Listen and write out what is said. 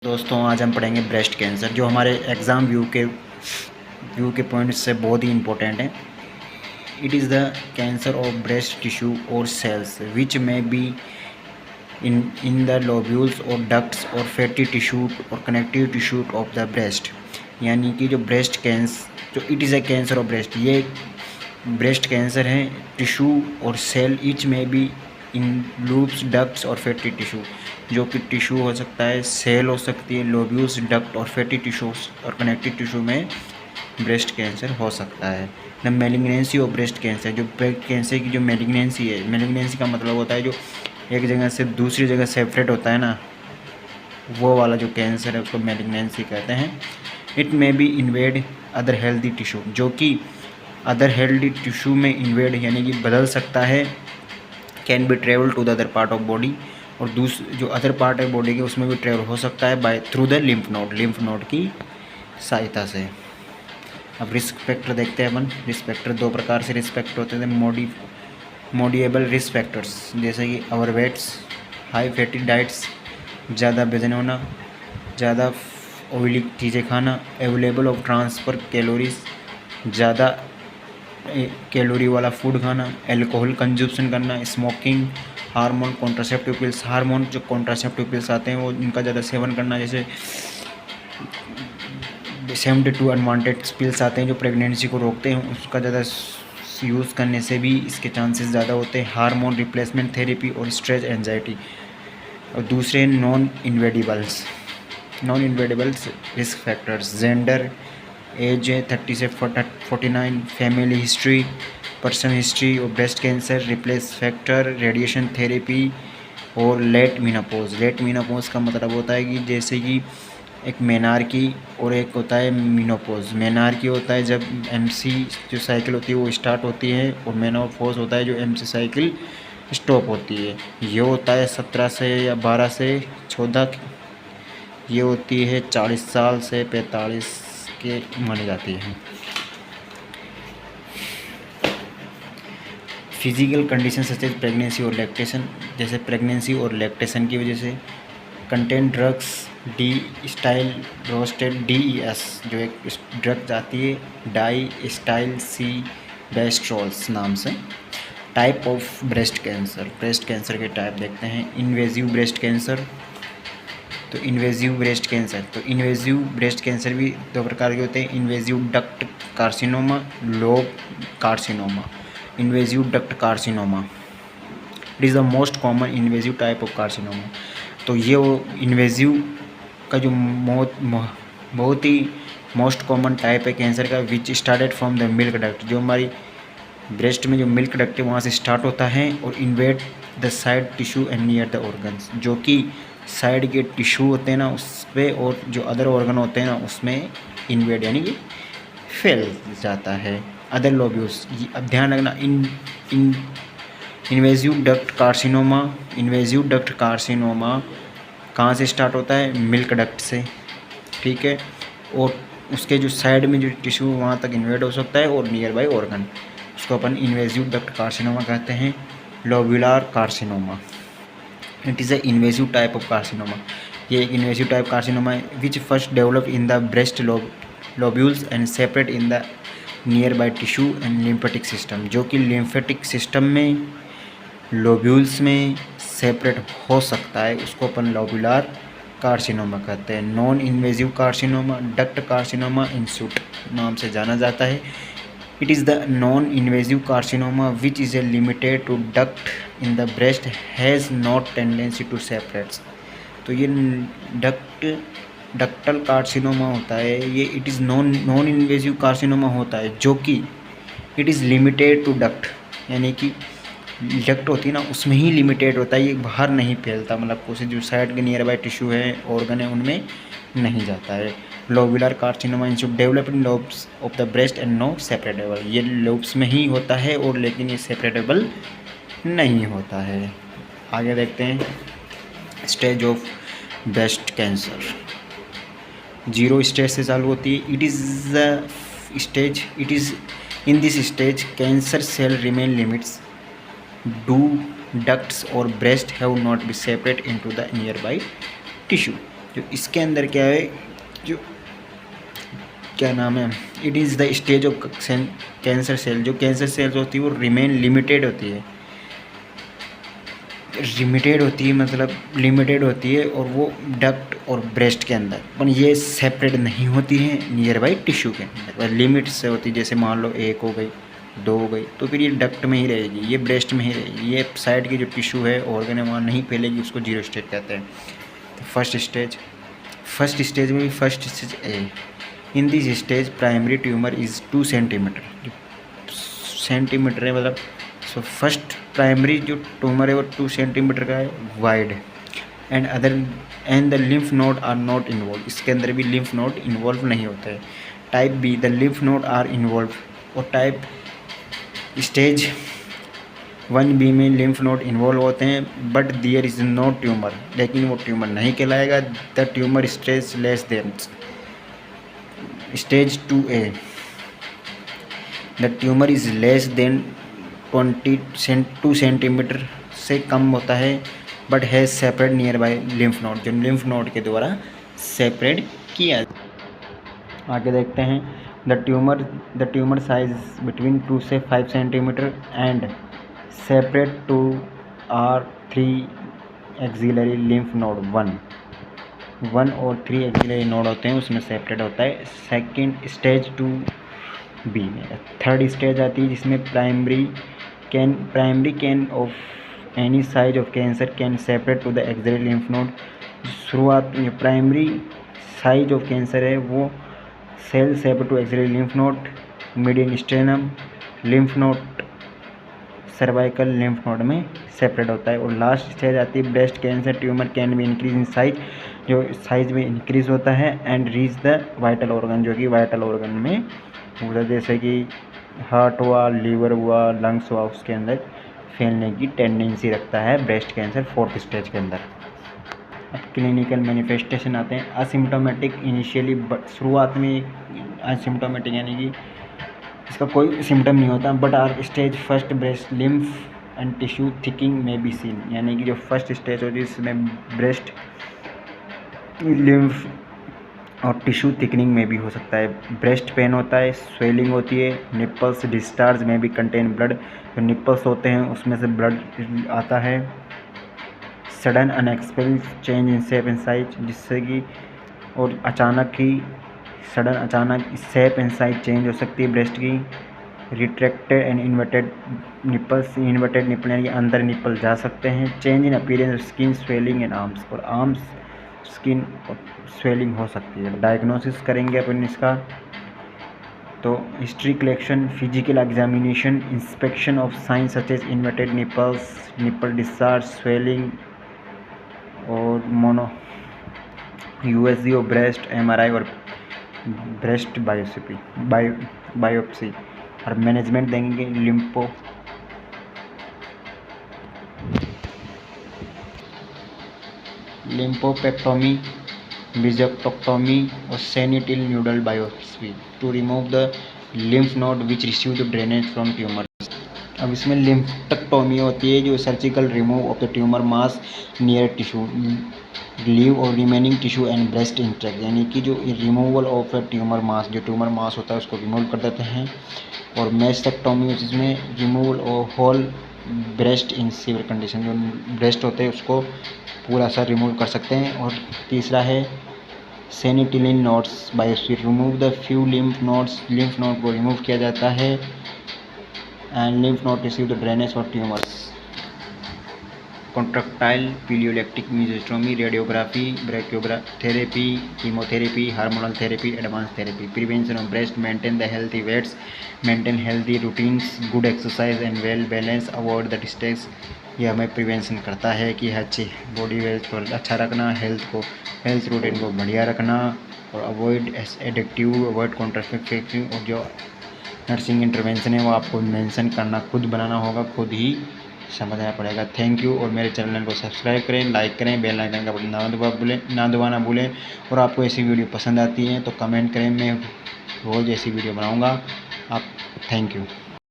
दोस्तों आज हम पढ़ेंगे ब्रेस्ट कैंसर, जो हमारे एग्ज़ाम व्यू के पॉइंट से बहुत ही इम्पोर्टेंट है। It is the cancer of breast tissue और सेल्स विच में बी इन द लोब्यूल्स और डक्ट्स और फैटी टिश्यू और connective tissue of the breast. यानी कि जो ब्रेस्ट कैंसर, जो it is a cancer of breast, ये ब्रेस्ट कैंसर है टिश्यू और सेल इच में भी इन लूप्स डक्ट्स और फैटी टिश्यू, जो कि टिश्यू हो सकता है, सेल हो सकती है, लोब्यूल्स, डक्ट और फैटी टिश्यूज और कनेक्टिव टिश्यू में ब्रेस्ट कैंसर हो सकता है। The malignancy of breast cancer, जो ब्रेस्ट कैंसर की जो मेलिग्नेंसी है, मेलिग्नेंसी का मतलब होता है जो एक जगह से दूसरी जगह सेपरेट होता है ना, वो वाला जो कैंसर है उसको मेलिग्नेंसी कहते हैं। It may be invade other healthy tissue, जो कि अदर हेल्दी टिश्यू में इन्वेड यानी कि बदल सकता है। Can be travel to the other part of body, और जो अदर पार्ट है बॉडी के उसमें भी ट्रेवल हो सकता है by through the lymph node की सहायता से। अब रिस्क फैक्टर देखते हैं अपन। रिस्क फैक्टर दो प्रकार से रिस्क फैक्टर होते हैं। मॉडिएबल रिस्क फैक्टर्स, जैसे कि ओवरवेट्स, हाई फैटी डाइट्स, ज़्यादा वजन होना, ज़्यादा ऑयली चीज़ें खाना, अवेलेबल ऑफ ट्रांसफर कैलोरीज, ज़्यादा कैलोरी वाला फूड खाना, एल्कोहल कंजप्शन करना, smoking, hormone contraceptive pills, hormone जो कॉन्ट्रासेप्टिव पिल्स आते हैं वो इनका ज़्यादा सेवन करना, जैसे 72 अनवांटेड पिल्स आते हैं जो प्रेगनेंसी को रोकते हैं, उसका ज़्यादा यूज़ करने से भी इसके चांसेस ज़्यादा होते हैं। हार्मोन रिप्लेसमेंट थेरेपी और स्ट्रेस एंजाइटी। और दूसरे non inevitables risk factors, gender, age 30 से 49, फैमिली हिस्ट्री, पर्सनल हिस्ट्री और breast cancer, replace factor, radiation therapy और लेट मीनोपॉज। लेट मीनोपॉज का मतलब होता है कि जैसे कि एक मेनार्की और एक होता है मीनोपॉज। मेनार्की होता है जब एमसी जो साइकिल होती है वो स्टार्ट होती है, और मेनोपॉज होता है जो एमसी साइकिल स्टॉप होती है। ये होता है 17 से या 12 से 14, ये होती है 40 साल से 45 के मानी जाती है। Physical condition such as pregnancy और लैक्टेशन, जैसे प्रेगनेंसी और लैक्टेशन की वजह से। Content drugs, diethylstilbestrol DES, जो एक ड्रग आती है डाई स्टाइल सी डेस्ट्रोल्स नाम से। टाइप ऑफ ब्रेस्ट कैंसर के टाइप देखते हैं। इन्वेजिव ब्रेस्ट कैंसर, तो इन्वेजिव ब्रेस्ट कैंसर भी दो प्रकार के होते हैं। Invasive duct carcinoma, lobe carcinoma. Invasive duct carcinoma it is the most common invasive type of carcinoma. तो ये वो इन्वेजिव का जो बहुत ही मोस्ट कॉमन टाइप है कैंसर का, which started from the milk duct, जो हमारी ब्रेस्ट में जो मिल्क डक्ट है वहाँ से स्टार्ट होता है और invade the side tissue and near the organs, जो कि साइड के टिश्यू होते हैं ना उस पर, और जो अदर ऑर्गन होते हैं ना उसमें इन्वेड यानी कि फैल जाता है। अदर लोब्यूल्स, अब ध्यान रखना, इन्वेजिव डक्ट कार्सिनोमा कहाँ से स्टार्ट होता है? मिल्क डक्ट से, ठीक है। और उसके जो साइड में जो टिश्यू वहाँ तक इन्वेड हो सकता है, और नियर बाई ऑर्गन, उसको अपन इन्वेजिव डक्ट कार्सिनोमा कहते हैं। Lobular carcinoma, it is a invasive type of carcinoma. ये एक इन्वेजिव टाइप कार्सिनोमा है which first develop in the breast lobules and separate in the nearby tissue and lymphatic system, जो कि lymphatic system में lobules में separate हो सकता है, उसको अपन लोब्यूलर कार्सिनोमा कहते हैं। Non invasive carcinoma, duct carcinoma in situ नाम से जाना जाता है। It is the non invasive carcinoma which is a limited to duct in the breast, has not tendency to separates. तो ये डक्टल कार्सिनोमा होता है, ये it is non invasive carcinoma होता है, जो कि it is limited to duct, यानी कि डक्ट होती है ना उसमें ही लिमिटेड होता है, ये बाहर नहीं फैलता, मतलब उसे जो साइड के नियर बाई टिश्यू है, ऑर्गन है, उनमें नहीं जाता है। Lobular carcinoma instead developed in lobes of the breast and no separable, ये लोब्स में ही होता है और लेकिन ये सेपरेटेबल नहीं होता है। आगे देखते हैं stage of breast cancer. 0 stage से चालू होती है। It is in this stage cancer cell remain limits to ducts or breast have not been separate into the nearby tissue। जो इसके अंदर क्या है, जो क्या नाम है, it is the stage of cancer cell. जो कैंसर सेल्स होती है वो रिमेन लिमिटेड होती है, मतलब लिमिटेड होती है, और वो डक्ट और ब्रेस्ट के अंदर, पर ये सेपरेट नहीं होती है नियर बाई टिश्यू के अंदर, लिमिट से होती है। जैसे मान लो 1 हो गई, 2 हो गई, तो फिर ये डक्ट में ही रहेगी, ये ब्रेस्ट में ही रहेगी, ये साइड की जो टिश्यू है ऑर्गन है वहाँ नहीं फैलेगी, उसको जीरो स्टेज कहते हैं। तो फर्स्ट स्टेज में भी first stage A. In this stage primary tumour is 2 centimetre, centimetre है मतलब। सो फर्स्ट प्राइमरी जो ट्यूमर है वो 2 सेंटीमीटर का है, wide, and the lymph node are not involve. इसके अंदर भी लिम्फ नोड इन्वॉल्व नहीं होते हैं। Type B, the lymph node are involve, और टाइप स्टेज 1B में लिम्फ नोड इन्वॉल्व होते हैं, but there is no tumour, लेकिन वो ट्यूमर नहीं कहलाएगा। The tumour stage less than stage 2A, the tumour is less than 2 centimetre से कम होता है, but has separate near by lymph node, जो लिम्फ नोड के द्वारा सेपरेट किया। आगे देखते हैं, द ट्यूमर साइज बिटवीन 2 से 5 centimetre and separate 2 or 3 axillary lymph node, 1 और 3 एक्सिलरी नोड होते हैं, उसमें सेपरेट होता है। सेकेंड स्टेज 2B में थर्ड स्टेज आती है, जिसमें primary can of any size of cancer can separate to the axillary lymph node. शुरुआत में प्राइमरी साइज ऑफ कैंसर है वो cell separate to axillary lymph node, median sternum lymph node, cervical lymph node में separate होता है। और last stage आती है breast cancer tumour can be increase in size, जो साइज में इंक्रीज होता है, and reach the vital organ, जो कि वाइटल ऑर्गन में मतलब जैसे कि हार्ट हुआ, लीवर हुआ, लंग्स हुआ, उसके अंदर फैलने की टेंडेंसी रखता है ब्रेस्ट कैंसर 4th स्टेज के अंदर। अब क्लिनिकल मैनिफेस्टेशन आते हैं। असिम्टोमेटिक इनिशियली, शुरुआत में असिम्टोमेटिक यानी कि इसका कोई सिम्टम नहीं होता, but are stage first breast lymph and tissue thickening में बी सीन, यानी कि जो फर्स्ट स्टेज होती है इसमें ब्रेस्ट लिम्फ और टिश्यू थिकनिंग में भी हो सकता है। ब्रेस्ट पेन होता है, स्वेलिंग होती है, निप्पल्स डिस्चार्ज में भी कंटेन ब्लड, जो निप्पल्स होते हैं उसमें से ब्लड आता है। Sudden unexpected change in shape and size, जिससे कि और अचानक शेप एंड साइज चेंज हो सकती है ब्रेस्ट की। Retracted and inverted nipples, inverted nipple यानी कि अंदर निप्पल जा सकते हैं। Change in appearance skin swelling and arms, और आर्म्स स्किन स्वेलिंग हो सकती है। डायग्नोसिस करेंगे अपन इसका, तो history collection, physical examination, inspection of signs such as inverted nipples, nipple discharge, swelling, और USG और ब्रेस्ट MRI और ब्रेस्ट बायोप्सी, और मैनेजमेंट देंगे लिम्फोपेक्टोमी, विजेक्टोमी और sentinel node biopsy to remove the lymph node which receive the drainage from tumour. अब इसमें lumpectomy होती है, जो surgical remove of the tumour mass near tissue, leave और remaining tissue and breast intact, यानी कि जो रिमूवल ऑफ ट्यूमर मास, जो ट्यूमर मास होता है उसको रिमूव कर देते हैं। और मेस्टेक्टोमी जिसमें removal of whole breast in severe condition, जो ब्रेस्ट होते हैं उसको पूरा सा रिमूव कर सकते हैं। और तीसरा है sentinel nodes biopsy, remove the few lymph nodes, lymph node को रिमूव किया जाता है, and lymph node receive the drainage और ट्यूमर्स। कॉन्ट्रैक्टाइल पीलियोलेक्टिक मीजेस्टोमी, radiography, brachytherapy, chemotherapy, hormonal therapy, advance therapy. Prevention of breast, maintain the healthy weights, maintain healthy routines, good exercise and well balance, avoid the distress. ये हमें prevention करता है कि अच्छी body wealth को अच्छा रखना, हेल्थ रूटीन को बढ़िया रखना, और अवॉइड एडिक्टिव, अवॉइड कॉन्ट्रासेप्टिव, और जो नर्सिंग इंटरवेंशन है वो आपको मेंशन करना, खुद बनाना होगा, खुद ही समझना पड़ेगा। Thank you. और मेरे चैनल को सब्सक्राइब करें, लाइक करें, बेल आइकन का बटन ना दबाना भूलें। और आपको ऐसी वीडियो पसंद आती है तो कमेंट करें, मैं रोज़ ऐसी वीडियो बनाऊंगा। आप थैंक यू।